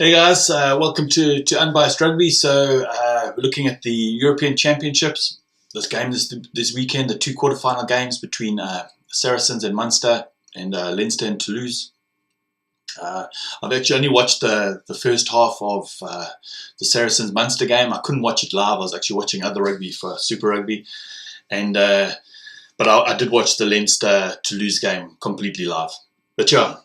Hey guys, welcome to Unbiased Rugby. So we're looking at the European Championships. This game this weekend, the two quarterfinal games between Saracens and Munster and Leinster and Toulouse. I've actually only watched the first half of the Saracens Munster game. I couldn't watch it live. I was actually watching other rugby for Super Rugby, and but I did watch the Leinster Toulouse game completely live. But yeah.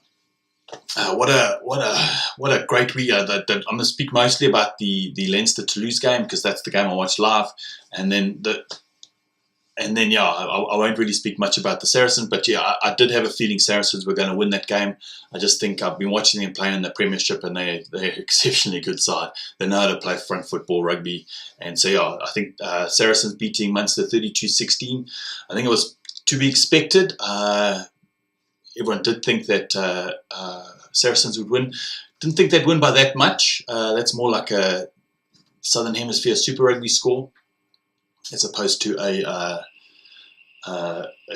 What a great week! I'm going to speak mostly about the Leinster Toulouse game because that's the game I watched live, and then I won't really speak much about the Saracens. But yeah, I did have a feeling Saracens were going to win that game. I just think I've been watching them play in the Premiership, and they're exceptionally good side. They know how to play front football rugby, and so yeah, I think Saracens beating Munster 32-16. I think it was to be expected. Everyone did think that Saracens would win. Didn't think they'd win by that much. That's more like a Southern Hemisphere Super Rugby score as opposed to a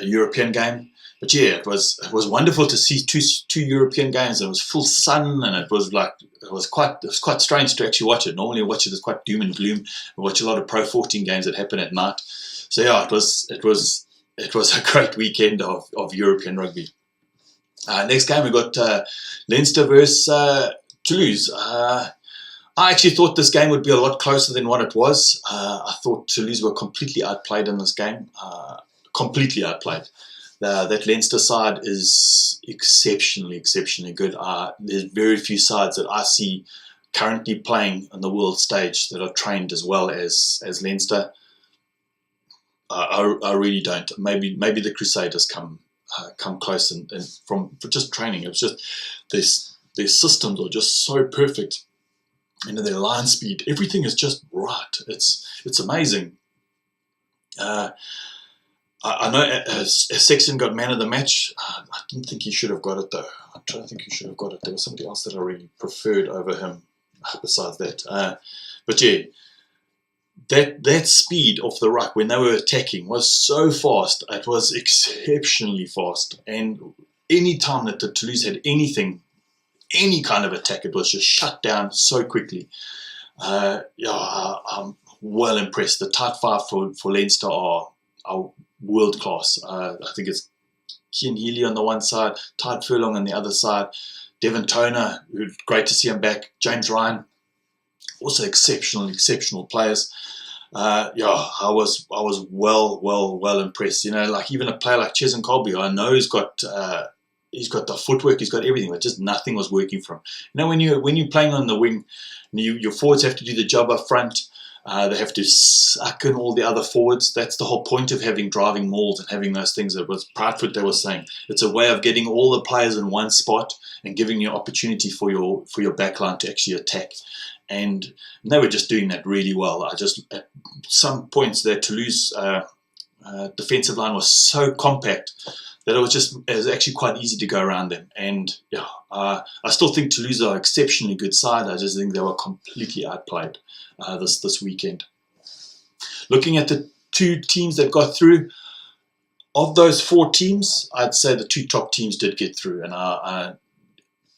European game. But yeah, it was wonderful to see two European games. It was full sun, and it was quite strange to actually watch it. Normally, I watch it as quite doom and gloom. I watch a lot of Pro 14 games that happen at night. So yeah, it was a great weekend of European rugby. Next game we got Leinster versus Toulouse. I actually thought this game would be a lot closer than what it was. I thought Toulouse were completely outplayed in this game. Completely outplayed. That Leinster side is exceptionally good. There's very few sides that I see currently playing on the world stage that are trained as well as Leinster. I really don't. Maybe the Crusaders come close and from just training. It was just their systems are just so perfect, and their line speed, everything is just right. It's amazing. I know Sexton got man of the match. I didn't think he should have got it though. I don't think he should have got it. There was somebody else that I really preferred over him besides that. But yeah. That speed off the ruck when they were attacking was so fast. It was exceptionally fast. And any time that the Toulouse had any kind of attack, it was just shut down so quickly. I'm well impressed. The tight five for Leinster are world class. I think it's Cian Healy on the one side, Tide Furlong on the other side, Devon Toner, great to see him back, James Ryan, also exceptional players. I was well impressed. You know, like even a player like Cheslin Colby, I know he's got the footwork, he's got everything, but just nothing was working for him. You know, when you're playing on the wing, your forwards have to do the job up front. They have to suck in all the other forwards. That's the whole point of having driving mauls and having those things. It was Proudfoot that was saying. It's a way of getting all the players in one spot and giving you opportunity for your backline to actually attack. And they were just doing that really well. At some points, their Toulouse defensive line was so compact that it was actually quite easy to go around them. And yeah, I still think Toulouse are an exceptionally good side. I just think they were completely outplayed this weekend. Looking at the two teams that got through, of those four teams, I'd say the two top teams did get through. And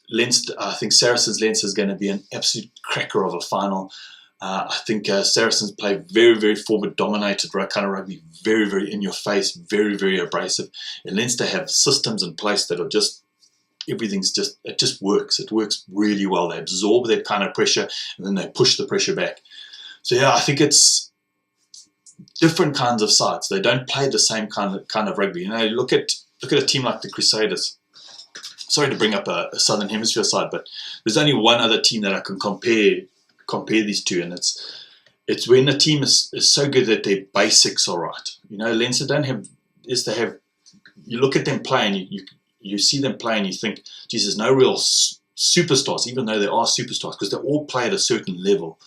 Leinster, I think Saracens-Leinster is going to be an absolute cracker of a final. I think Saracens play very forward-dominated kind of rugby, very in your face, very abrasive. And Leinster have systems in place that are just, it just works. It works really well. They absorb that kind of pressure and then they push the pressure back. So yeah, I think it's different kinds of sides. They don't play the same kind of rugby. You know, look at a team like the Crusaders. Sorry to bring up a Southern Hemisphere side, but there's only one other team that I can compare these two, and it's when a team is so good that their basics are right. You know, Leinster don't have. Yes, they have. You look at them play and you see them play and you think, geez, there's no real superstars, even though there are superstars, because they all play at a certain level,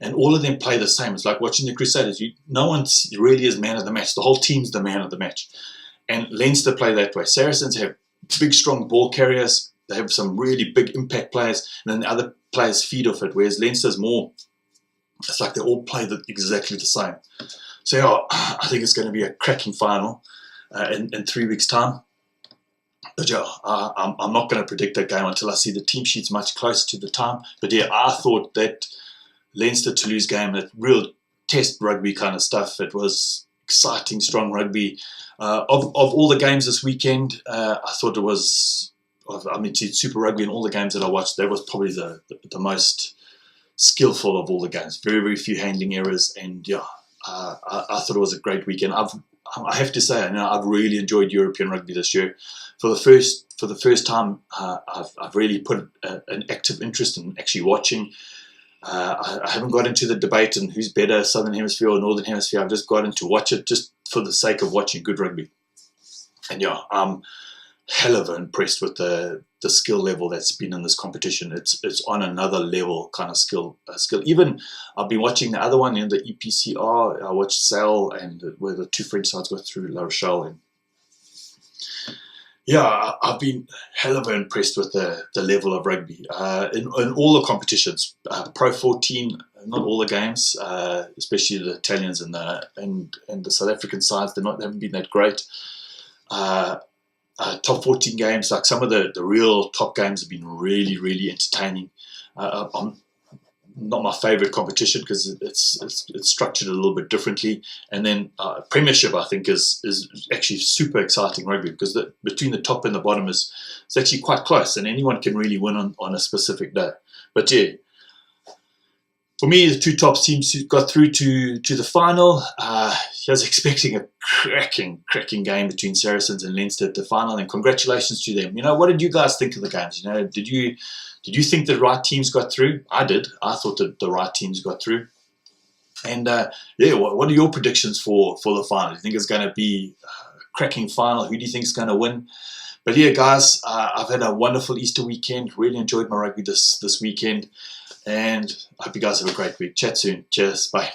and all of them play the same. It's like watching the Crusaders. No one really is man of the match. The whole team's the man of the match, and Leinster play that way. Saracens have big, strong ball carriers. They have some really big impact players, and then the other players feed off it. Whereas Leinster's more, it's like they all play exactly the same. So yeah, I think it's going to be a cracking final in 3 weeks' time. But yeah, I'm not going to predict that game until I see the team sheets much closer to the time. But yeah, I thought that Leinster-Toulouse game, that real test rugby kind of stuff, it was exciting, strong rugby. Of all the games this weekend, I thought it was, I mean, to Super Rugby and all the games that I watched, that was probably the most skillful of all the games. Very, very few handling errors. And yeah, I thought it was a great weekend. I have to say, I've really enjoyed European rugby this year. For the first time, I've really put an active interest in actually watching. I haven't got into the debate on who's better, Southern Hemisphere or Northern Hemisphere. I've just got into watch it just for the sake of watching good rugby. And yeah, I'm hell of impressed with the skill level that's been in this competition. It's on another level kind of skill. Even I've been watching the other one in the EPCR. I watched Sale and where the two French sides went through La Rochelle. And yeah, I've been hell of impressed with the level of rugby in all the competitions. Pro 14, not all the games, especially the Italians and the South African sides. They haven't been that great. Top 14 games, like some of the real top games have been really, really entertaining. Not my favorite competition because it's structured a little bit differently. And then Premiership, I think, is actually super exciting rugby because between the top and the bottom is actually quite close, and anyone can really win on a specific day. But yeah, for me, the two top teams who got through to the final. I was expecting a cracking game between Saracens and Leinster at the final, and congratulations to them. What did you guys think of the games? Did you think the right teams got through? I did. I thought that the right teams got through. And what are your predictions for the final? Do you think it's going to be a cracking final? Who do you think is going to win? But yeah, guys, I've had a wonderful Easter weekend. Really enjoyed my rugby this weekend. And I hope you guys have a great week. Chat soon. Cheers. Bye.